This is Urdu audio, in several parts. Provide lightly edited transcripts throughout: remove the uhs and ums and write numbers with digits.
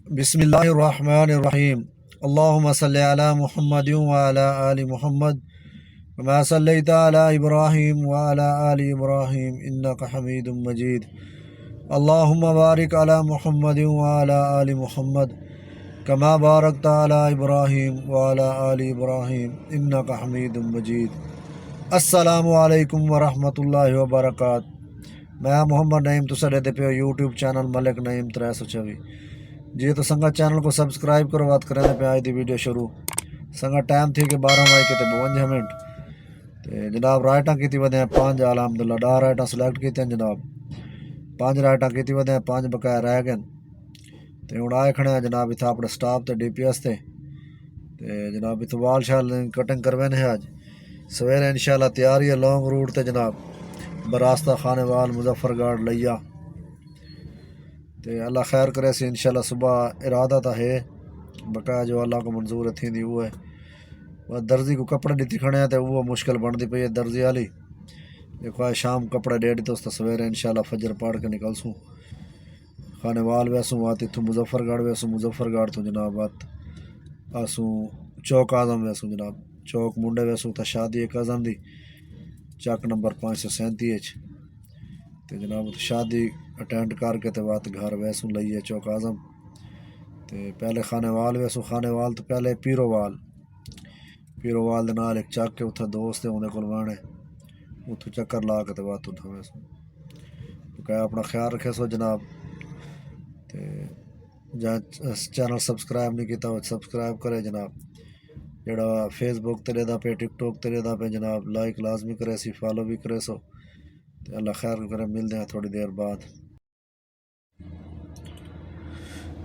بسم اللہ الرحمن الرحیم اللہم صلی علی محمد وعلی آل محمد کما صلیت علی ابراہیم وعلی آل ابراہیم انک حمید مجید اللہم بارک علی محمد وعلی آل محمد کما بارکت علی ابراہیم وعلی آل ابراہیم انک حمید مجید۔ السلام علیکم ورحمۃ اللہ وبرکاتہ۔ میں محمد نعیم تسا دے پیو یوٹیوب چینل ملک نعیم 324 جی تو سنگا چینل کو سبسکرائب کرو بات کریں پہ آج دی ویڈیو شروع سنگا ٹائم تھی کہ 12 بج کے 52 منٹ تے جناب رائٹاں کیتی ودے ہیں 5 الحمدللہ 10 رائٹاں سلیکٹ کیتے ہیں جناب 5 رائٹاں کیتی ودے ہیں 5 بقایا رہ گئے تے ہن آئے کھڑے ہیں جناب اتھا اپنے سٹاپ تے ڈی پی ایس تے جناب اتھا وال شال کٹنگ کروینے ہیں آج سویرے انشاءاللہ تیاری ہے لانگ روٹ تے جناب براستہ خانے وال مظفر گارڈ لیا تے اللہ خیر کرے سی انشاءاللہ صبح ارادہ تا ہے بقایا جو اللہ کو منظور تھی دی وہ ہے درزی کو کپڑے دیتی کھڑے ہیں تے وہ مشکل بن دی پئی ہے درزی والی دیکھو شام کپڑے ڈیڑھ تو اس سویرے انشاءاللہ فجر پڑھ کے نکل سوں خانے وال ویسوں وات اتھوں مظفر گڑھ ویسوں مظفر گڑھ تو جناب وات آسوں چوک اعظم ویسوں جناب چوک منڈے ویسوں تا شادی ایک اعظم دی چک نمبر 537 تے جناب شادی اٹینڈ کر کے تے وات گھر ویسوں لئیے چوک اعظم تے پہلے خانے وال ویسوں خانے وال تو پہلے پیرو وال دے نال ایک چک کے اتھا دوست ہے اندے کول وانے اتھوں چکر لا کے تے وات اتھا ویسوں کہ اپنا خیال رکھے سو جناب تے جہاں چینل سبسکرائب نہیں کیتا وہ سبسکرائب کرے جناب جڑا فیس بک تے رہدا پہ ٹک ٹاک تے رہدا پہ جناب لائک لازمی کرے سی فالو بھی کرے سو تے اللہ خیر کرے ملتے ہیں تھوڑی دیر بعد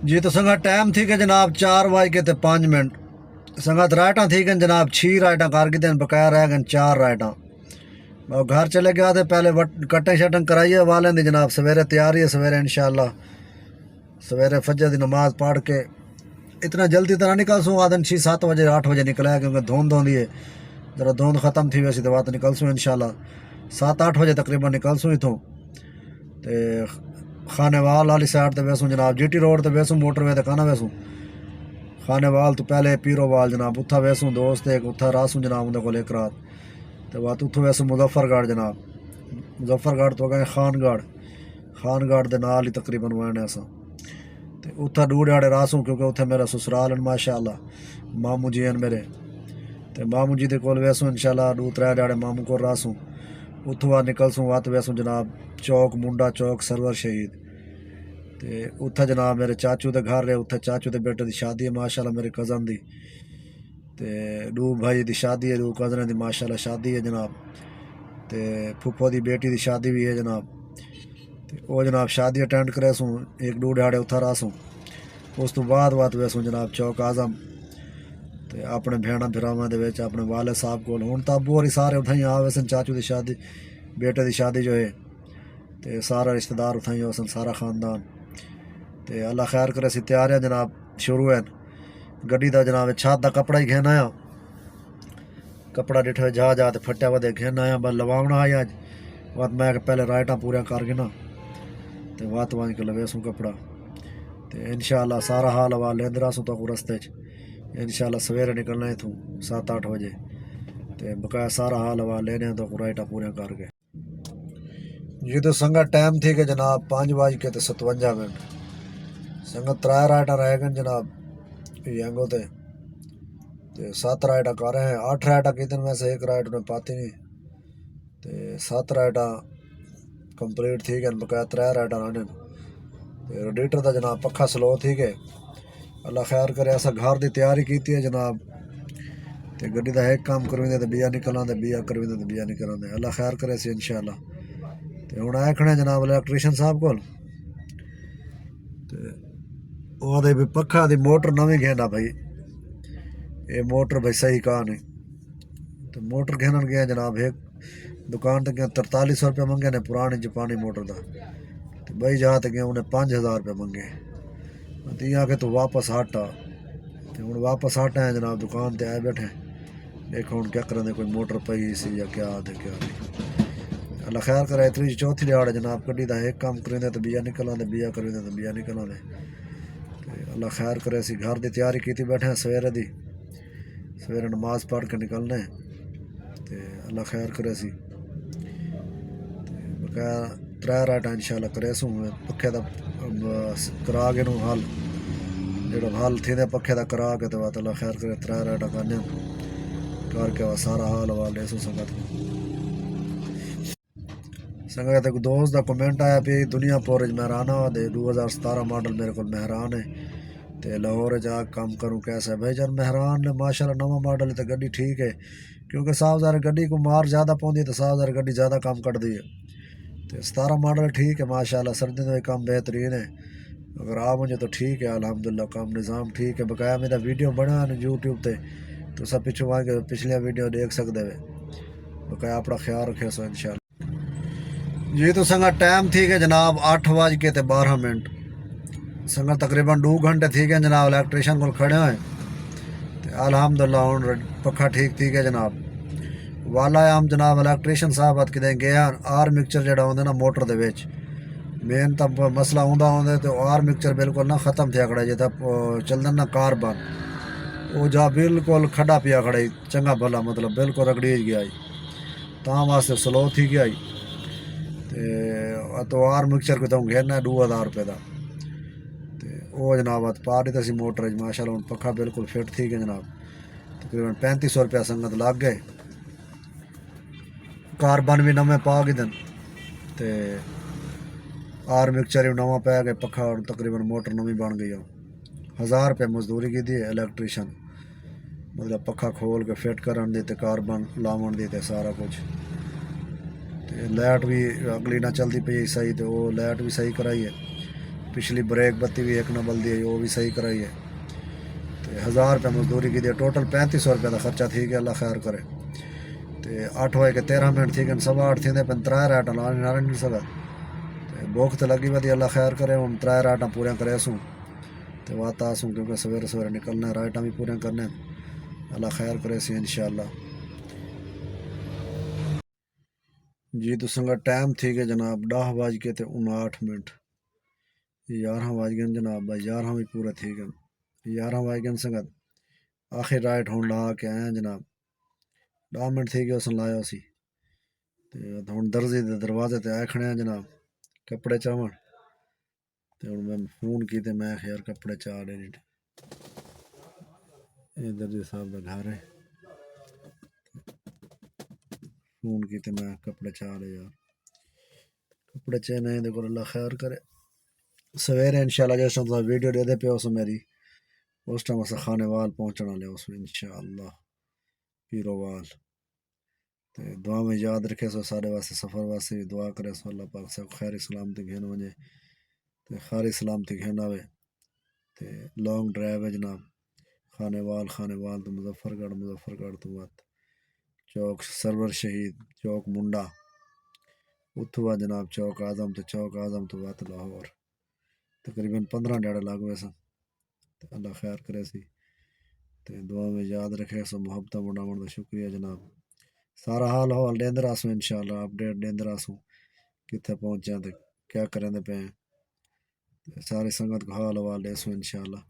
جی تو سنگا ٹائم تھی کہ جناب 4 بج کے 5 منٹ سنگا رائٹاں تھی کہ جناب 6 رائٹاں کر کے دن بقایا رہ گئے 4 رائٹاں گھر چلے گیا تھے پہلے کٹنگ شٹنگ کرائیے والے دی جناب سویرے تیاری ہے سویرے انشاءاللہ سویرے فجر دی نماز پڑھ کے اتنا جلدی طرح نکل سوں آدھن 6-7 بجے 8 بجے نکلا ہے کیونکہ دھوند ہوندی ہے ذرا دھوند ختم تھی ویسی تو بات نکل سوں انشاءاللہ 7-8 بجے تقریباً نکل سوں اتوں تے خانے وال والی سائڈ تے ویسوں جناب جی ٹی روڈ تے ویسوں موٹر وے تے کانا ویسوں خانے وال تو پہلے پیرو وال جناب اتھا ویسوں دوست ایک اتھا راسوں جناب اندے کول ایک رات تے بات اتھوں ویسوں مظفر گڑھ جناب مظفر گڑھ تو گئے خان گڑھ دے نال ہی تقریباً وانے اساں تے اتھا ڈوڑے راسوں کیونکہ اتھے میرا سسرال ہیں ماشاءاللہ ماموں جی ہیں میرے تے ماموں جی دے کول ویسوں انشاءاللہ 2-3 ڈاڑے ماموں کول راسوں اتھوں نکل سوں وات ویسوں جناب چوک منڈا چوک سرور شہید تے اتھا جناب میرے چاچو دے گھر رہے اتھا چاچو دے بیٹے دی شادی ہے ماشاءاللہ میرے کزن دی تے 2 بھائی دی شادی ہے 2 کزنیں دی ماشاءاللہ شادی ہے جناب تے پھپھو دی بیٹی دی شادی بھی ہے جناب تے او جناب شادی اٹینڈ کرے سوں 1-2 ڈھاڑے اتھا راسوں اس تو بعد وات ویسوں جناب چوک اعظم تے اپنے بھیڑاں بھراواں دے وچ اپنے والد صاحب کول ہن تاں ابو ہوری سارے اتھاں ہی آوے سن چاچو دی شادی بیٹے دی شادی جو ہے تے سارا رشتہ دار اتھاں ہی ہو سن سارا خاندان تے اللہ خیر کرے سی تیاریاں جناب شروع ہیں گڈی دا جناب چھت دا کپڑا ہی گھن آیا کپڑا ڈٹھے جا تے پھٹیا ودے گھن آیا بس لواونا آیا اج وات میں پہلے رائٹاں پوریاں کر کے نا تے وات وان کے لویسوں کپڑا تے انشاءاللہ سارا حال حوال لیندرا سوں تو رستے چ انشاءاللہ سویرے نکلنا ہے تھوں 7-8 بجے تے بقایا سارا حال حوال لینے تو رائٹاں پوریاں کر کے جی تو سنگا ٹائم تھی کہ جناب 5 بج کے 57 منٹ سنگا 3 رائٹاں رہ گئے جناب ینگو تے 7 رائٹاں کر رہے ہیں 8 رائٹاں کی دن میں سے 1 رائٹ انہیں پاتی نہیں تے 7 رائٹاں کمپلیٹ تھی گئے بقایا 3 رائٹاں رہنے تے ریڈیٹر دا جناب پکھا سلو تھی گئے اللہ خیر کرے ایسا گھر دی تیاری کیتی ہے جناب تے گڈی دا ایک کام کرویں تے بیا نکلاں تے بیا کرویں تے بیا نکلاں تے اللہ خیر کرے سی انشاءاللہ تے ہن آئے کھڑے جناب الیکٹریشین صاحب کول تے او دے بھی پکھا دی موٹر نویں گھینا بھائی اے موٹر بھائی صحیح کہا نہیں تو موٹر گھنن گیا جناب ایک دکان تے گیا 4300 روپے منگے نے پرانی جاپانی موٹر دا تے بھائی جہاں تے گیا انہیں 5000 روپے منگے تے آ کے تو واپس ہٹا تے ہن واپس ہٹا ہے جناب دکان تے آئے بیٹھے دیکھو ہن کیا کرن دے کوئی موٹر پئی سی یا کیا تے کیا نہیں اللہ خیر کرے 3-4 دیہاڑ جناب گڈی دا ایک کام کریں تے بیا نکلاں تے بیا کریں تے بیا نکلاں تے اللہ خیر کرے اسی گھر دی تیاری کیتی بیٹھے ہیں سویرے نماز پڑھ کے نکلنے تے اللہ خیر کرے سی بقایا 3 رائٹاں انشاءاللہ کرے سوں پکھے دا کرا کے نو حل جڑا حل تھی دے پکھے دا کرا کے تے بات اللہ خیر کرے 3 رائٹاں کرنے کر کے سارا حال حوال دے سو سنگت ایک دوست دا کمنٹ آیا پی دنیا پورج مہرانا دے 2017 ماڈل میرے کو مہران ہے تے لاہور جا کام کروں کیسا ہے بھائی جان مہران نے ماشاءاللہ نواں ماڈل ہے تے گڈی ٹھیک ہے کیونکہ صاحب ظاہر گڈی کو مار زیادہ پوندی تے صاحب ظاہر گڈی زیادہ کام کٹ دی ہے تے 17 ماڈل ٹھیک ہے ماشاءاللہ سردی میں کام بہترین ہے اگر آ مجھے تو ٹھیک ہے الحمدللہ کام نظام ٹھیک ہے بقایا میرا ویڈیو بنا ہے یوٹیوب تے تو سب پچھو آ کے پچھلے ویڈیو دیکھ سکتے ہوئے بقایا اپنا خیال رکھے سو انشاءاللہ جی تو سنگا ٹائم تھی کہ جناب 8:12 سنگا تقریباً 2 گھنٹے تھی کہ جناب الیکٹریشین کو کھڑے ہوئے الحمدللہ ہوں پکھا ٹھیک تھی کہ جناب والا ہم جناب الیکٹریشین صاحب کدیں گیا آر مکسچر جڑا ہوندے نا موٹر دے وچ مین تو مسئلہ ہوندا تو آر مکسچر بالکل نہ ختم تھیا کھڑا جتا چلدن نا کاربن وہ جا بالکل کھڈا پیا کھڑا چنگا بھلا مطلب بالکل رگڑی گیا تاں واسطے سلو تھی گیا تو آر مکسچر کو تو گھرنا 2000 روپے دا وہ جناب پا دیتا سی موٹر ماشاءاللہ ہوں پکھا بالکل فٹ تھی گیا جناب تقریباً 3500 روپیہ سنگت لگ گئے کاربن بھی نویں پا گئے تے آر مکسچر بھی نواں پی گئے پکھا تقریباً موٹر نویں بن گئی 1000 روپے مزدوری کی دی الیکٹریشن مطلب پکھا کھول کے فٹ کرن دی تے کاربن لاون دی تے سارا کچھ تے لائٹ بھی اگلی نہ چلتی پئی صحیح تے وہ لائٹ بھی صحیح کرائی ہے پچھلی بریک بتی بھی ایک نہ بلدی ہے وہ بھی صحیح کرائی ہے تے 1000 روپے مزدوری کی دی ٹوٹل 3500 روپے دا خرچہ تھی کہ اللہ خیر کرے تے 8:13 تھی کہ 8:15 تھی پن 3 رائٹاں لانی نہ نہیں سکا بھوک تو لگی ودی اللہ خیر کرے ہوں 3 رائٹاں پوریاں کرے سوں تے وات آسوں کیونکہ سویرے نکلنا رائٹاں بھی پوریاں کرنے اللہ خیر کرے سی انشاءاللہ جی تو سنگا ٹائم تھی کہ جناب 10:59 11 بج گئے جناب بھائی 11 بھی پورا تھی گئے 11 بج گئے سنگت آخر رائٹ ہوں لا کے آئے ہیں جناب 10 منٹ تھی گئے اس نے لایا اسی ہوں درزی دے دروازے تے آئے کھڑے ہیں جناب کپڑے چاون تے ہوں میں فون کی تے میں خیر کپڑے چا لے یہ درزی صاحب دا گھر ہے فون کی تے میں کپڑے چا لے یار کپڑے چاہنے دے کو اللہ خیر کرے سویرے انشاءاللہ جس ٹائم ویڈیو دے دے پہ اس میری اس ٹائم اسے خانے وال پہنچنا لے اس میں انشاءاللہ پیرو وال تے دعا میں یاد رکھے سو سارے واسطے سفر واسطے بھی دعا کرے سو اللہ پاک سے خیر سلامتی گھن ونجے تے خیر سلامتی گھن آوے تے لانگ ڈرائیو ہے جناب خانے وال تو مظفر گڑھ تو بات چوک سرور شہید چوک منڈا اتھوا جناب چوک آزم تو بات لاہور تقریباً 15 ڈیڑھ لگ وے سن اللہ خیر کرے سی تے دعا میں یاد رکھے سو محبت بڑھاون دا شکریہ جناب سارا حال دیندے رہسوں انشاءاللہ اپڈیٹ دیندے رہسوں کتنے پہنچے تے کیا کریں پے ساری سنگت کو حال دے سو انشاءاللہ